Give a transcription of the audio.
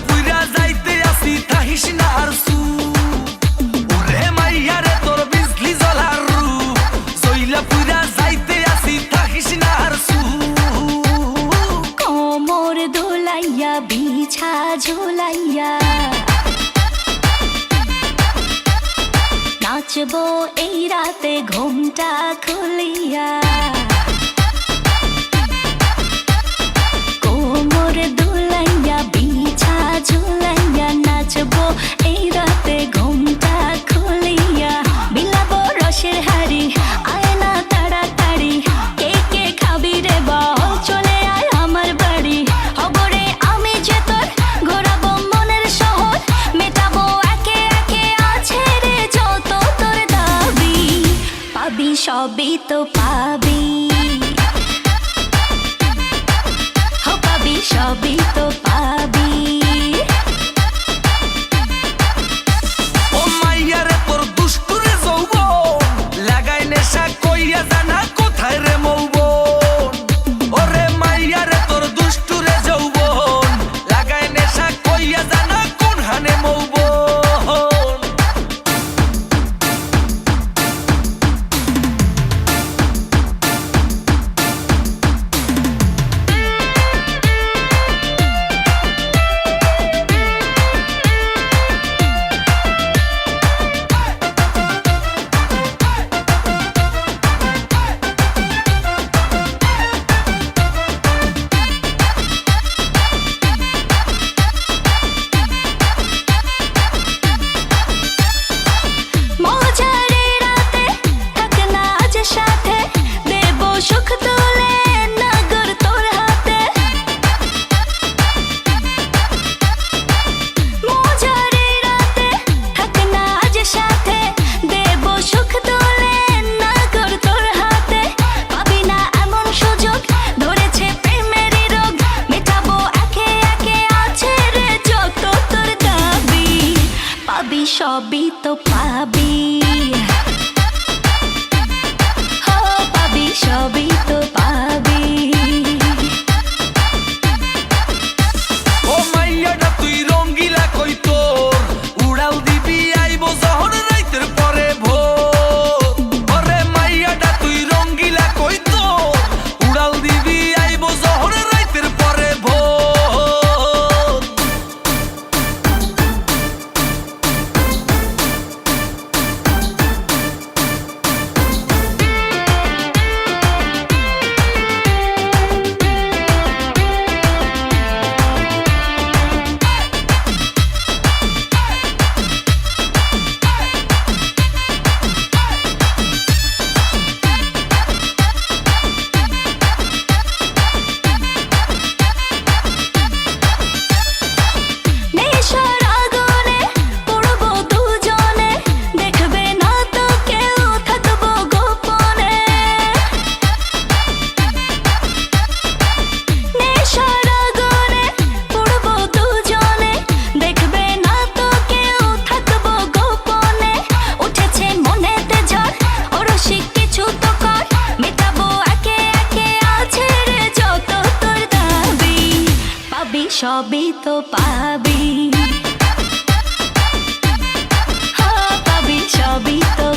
পুইরা যাইতে আসি থাকিস না আর সু ওরে মাইয়া রে তোর বিজলি জ্বলার রূপ জইলা পুইরা যাইতে আসি থাকিস না আর সু কোমর দোলাইয়া বিছা ঝোলাইয়া নাচবো এই রাতে ঘুমটা খুলিয়া কোমর দোলাইয়া বিছা ঝোলাইয়া নাচবো এই রাতে ঘুমটা খুলিয়া বিলাবো রসের হাড়ি আয় না তাড়াতাড়ি কে কে খাবি রে বল চলে আয় আমার বাড়ি হবরে আমি যে তোর ঘোরাবো মনের শহর মেটাবো একে একে আছে রে যত তোর দাবি পাবি সবই তো পাবি পাবি সবই তো পাবি ও মাইয়া রে তোর দুষ্টুরে যৌবন লাগাই নেশা কইয়া জানা কোথায় রে মৌবন ওরে মাইয়া রে তোর দুষ্টুরে যৌবন লাগাই নেশা কইয়া জানা কোন হানে মৌবন সবই তো পাবি পাবি সবই তো পাবি ও মাইয়াটা তুই রঙ্গিলা কই তোর উড়াল দিবি আইবো যখন রাইতের পরে ভোর ওরে মাইয়াটা তুই রঙ্গিলা কই তোর উড়াল দিবি আইবো যখন রাইতের পরে ভোর সবই তো পাবি পাবি সবই তো